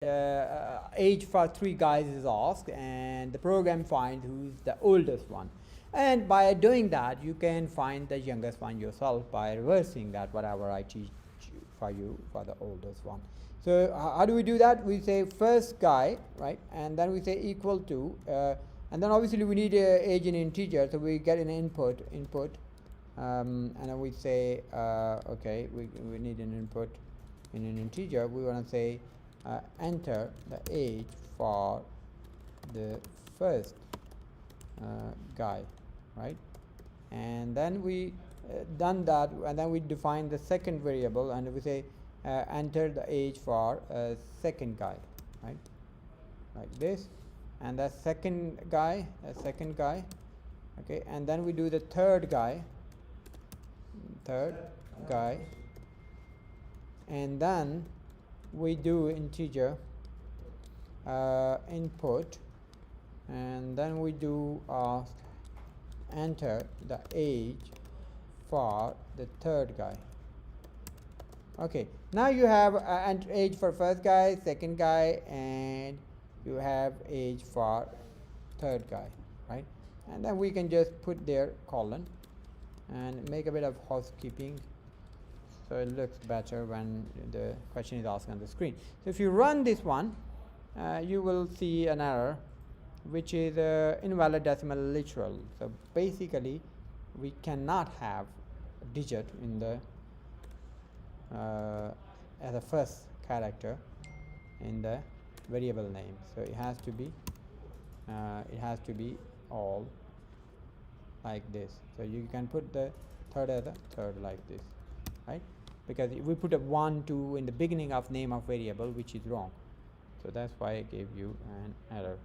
age for 3 guys is asked, and the program finds who's the oldest one. And by doing that, you can find the youngest one yourself by reversing that whatever I teach for you for the oldest one. So how do we do that? We say first guy, right? And then we say equal to, and then obviously we need age in integer, so we get an input, and then we say, okay, we need an input in an integer. We want to say enter the age for the first guy, right? And then we done that, and then we define the second variable, and we say enter the age for second guy, right? Like this, and the second guy, okay, and then we do the third guy, and then we do integer input, and then we do enter the age for the third guy. Okay, now you have age for first guy, second guy, and you have age for third guy, right? And then we can just put their colon and make a bit of housekeeping so it looks better when the question is asked on the screen. So if you run this one, you will see an error which is invalid decimal literal. So basically we cannot have a digit in the as a first character in the variable name. So it has to be all like this. So you can put the third as a third like this, right? Because if we put a 1 2 in the beginning of name of variable, which is wrong, so that's why I gave you an error.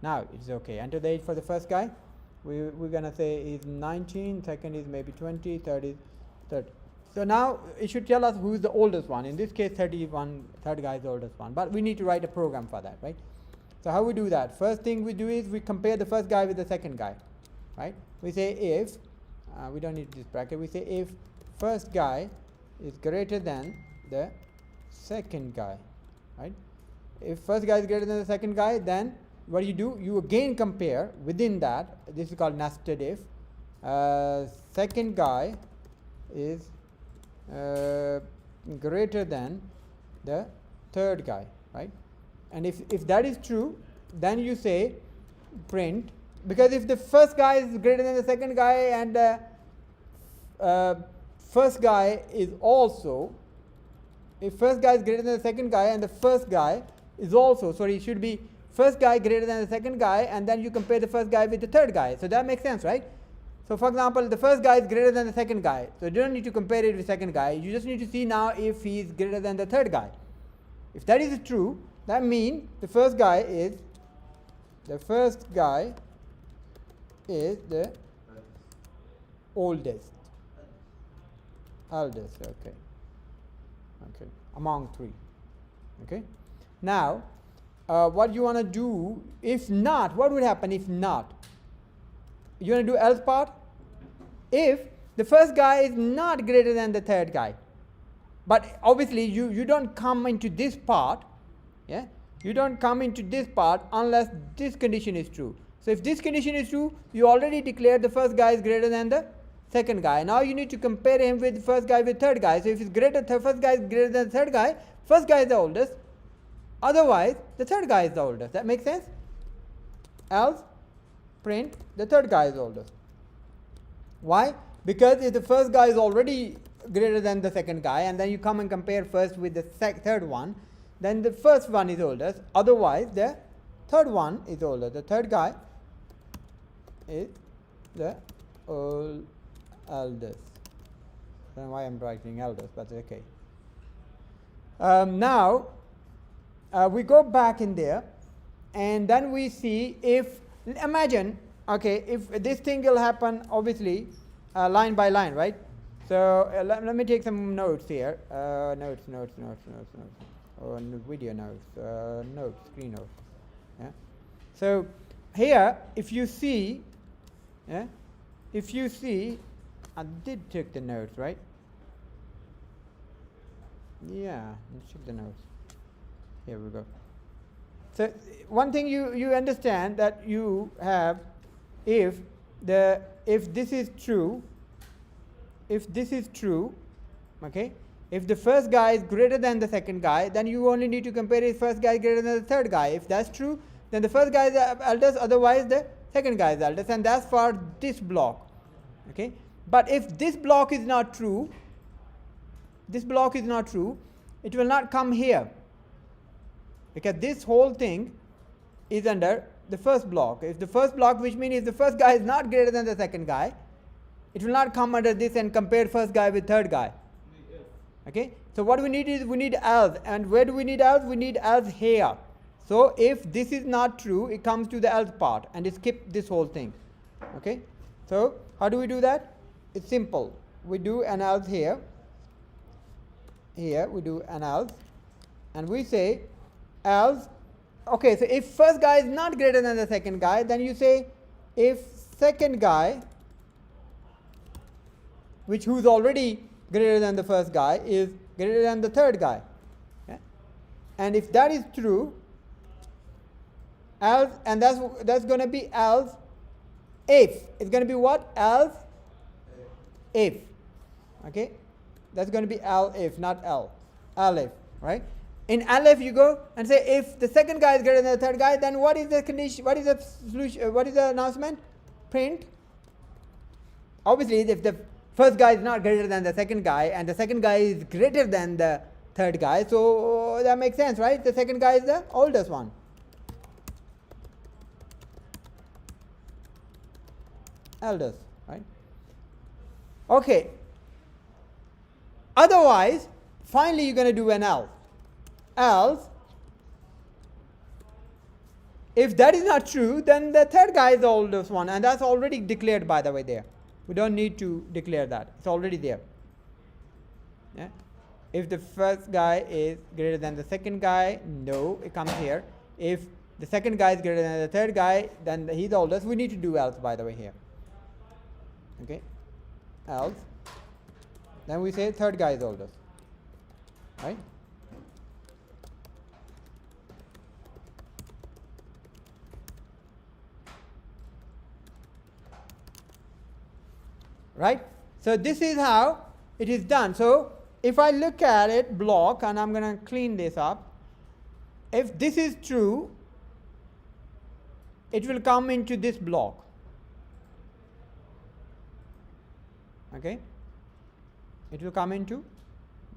Now it's okay. Enter the age for the first guy. We're gonna say is 19, second is maybe 20, third is 30. So now it should tell us who is the oldest one. In this case 31, third guy is the oldest one, but we need to write a program for that, right? So how we do that? First thing we do is we compare the first guy with the second guy, right? We say if we don't need this bracket, we say if first guy is greater than the second guy, right? If first guy is greater than the second guy, then what do? You again compare within that. This is called nested if. Second guy is greater than the third guy, right? And if that is true, then you say print, because if the first guy is greater than the second guy and first guy is also, if first guy is greater than the second guy and the first guy is also, sorry, it should be first guy greater than the second guy, and then you compare the first guy with the third guy. So that makes sense, right? So for example, the first guy is greater than the second guy, so you don't need to compare it with second guy. You just need to see now if he is greater than the third guy. If that is true, that means the first guy is the oldest, okay, among 3. Okay, now what you want to do? If not, what would happen if not? You want to do else part? If the first guy is not greater than the third guy, but obviously you don't come into this part, yeah, you don't come into this part unless this condition is true. So if this condition is true, you already declared the first guy is greater than the second guy. Now you need to compare him with the first guy with third guy. So if it's greater, the first guy is greater than the third guy, first guy is the oldest, otherwise the third guy is the oldest. That makes sense? Else print the third guy is oldest. Why? Because if the first guy is already greater than the second guy, and then you come and compare first with the third one, then the first one is oldest, otherwise the third one is older. The third guy is the eldest. I don't know why I'm writing eldest, but okay. Now we go back in there, and then we see if, imagine, okay, if this thing will happen obviously line by line, right? So let me take some notes here. Notes, or video notes, screen notes. Yeah. So here, if you see, I did take the notes, right? Yeah, let's check the notes. Here we go. So one thing you understand that you have, if this is true, okay, if the first guy is greater than the second guy, then you only need to compare if first guy is greater than the third guy. If that's true, then the first guy is the eldest, otherwise the second guy is the eldest, and that's for this block. Okay, but if this block is not true, it will not come here, because this whole thing is under the first block. If the first block, which means if the first guy is not greater than the second guy, it will not come under this and compare first guy with third guy. Okay, so what we need is we need else, and where do we need else? We need else here. So if this is not true, it comes to the else part and it skips this whole thing. Okay, so how do we do that? It's simple. We do an else here. Here we do an else, and we say else. Okay, so if first guy is not greater than the second guy, then you say if second guy, who's already greater than the first guy, is greater than the third guy. Okay? And if that is true, else, and that's going to be else if. It's going to be what? Else if. Okay? That's going to be else if, not else. Else if, right? In else if you go and say if the second guy is greater than the third guy, then what is the condition? What is the solution? What is the announcement? Print. Obviously, if the first guy is not greater than the second guy and the second guy is greater than the third guy, so that makes sense, right? The second guy is the oldest one. Eldest, right? Okay. Otherwise, finally you're going to do an else. Else, if that is not true, then the third guy is the oldest one, and that's already declared, by the way, there. We don't need to declare that. It's already there. Yeah? If the first guy is greater than the second guy, no, it comes here. If the second guy is greater than the third guy, then he's the oldest. We need to do else, by the way, here. Okay? Else. Then we say third guy is oldest. Right? Right? So this is how it is done. So if I look at it block, and I'm going to clean this up, if this is true, it will come into this block. Okay? It will come into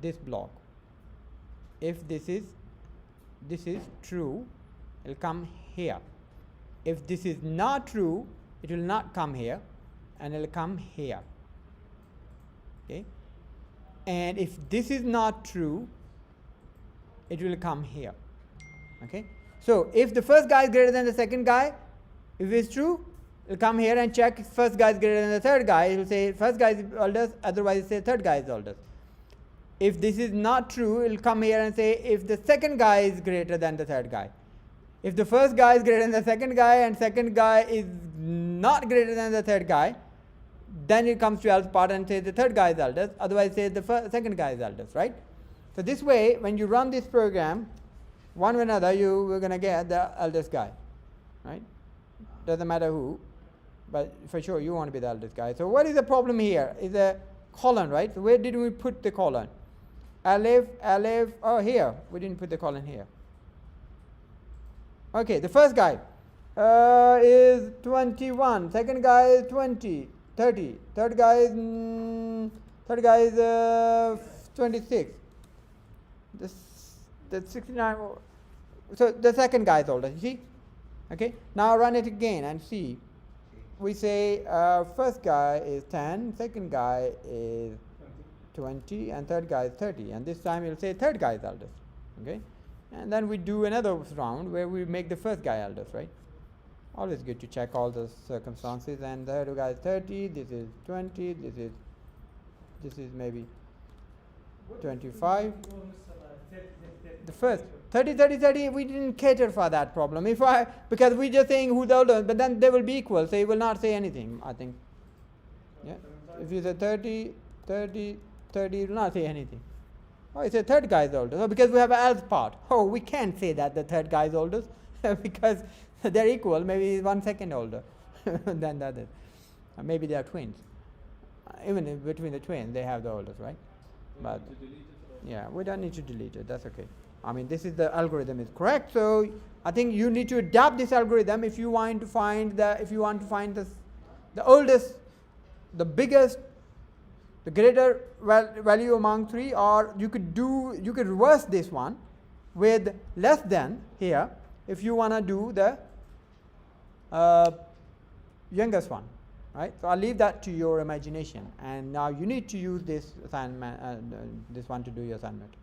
this block. If this is true, it will come here. If this is not true, it will not come here, and it will come here. Okay? And if this is not true, it will come here. Okay? So if the first guy is greater than the second guy, if it's true, it will come here and check if first guy is greater than the third guy. It will say first guy is oldest, otherwise it will say third guy is oldest. If this is not true, it will come here and say if the second guy is greater than the third guy. If the first guy is greater than the second guy and second guy is not greater than the third guy, then it comes to else part and says the third guy is eldest, otherwise says the second guy is eldest, right? So this way, when you run this program, one way or another, we're going to get the eldest guy, right? Doesn't matter who, but for sure you want to be the eldest guy. So what is the problem here? Is a colon, right? So where did we put the colon? Aleph, oh here, we didn't put the colon here. Okay, the first guy is 21, second guy is 20, 30, third guy is 26. The 69, so the second guy is older, you see? Okay, now run it again and see. We say first guy is 10, second guy is 20, and third guy is 30. And this time we'll say third guy is eldest. Okay, and then we do another round where we make the first guy eldest, right? Always good to check all the circumstances. And the third guy is 30, this is 20, this is maybe 25. The first 30, we didn't cater for that problem. Because we just saying who's older, but then they will be equal, so you will not say anything, I think. Yeah. If you say 30, you will not say anything. Oh, it's the third guy is older. So because we have an else part. Oh, we can't say that the third guy is older because they're equal. Maybe he's 1 second older than the other. Maybe they are twins. Even if between the twins, they have the oldest, right? But yeah, we don't need to delete it. That's okay. I mean, this is the algorithm is correct. So I think you need to adapt this algorithm if you want to find the oldest, the biggest, the greater value among 3, or you could reverse this one with less than here if you want to do the youngest one, right? So I'll leave that to your imagination, and now you need to use this assignment, this one to do your assignment.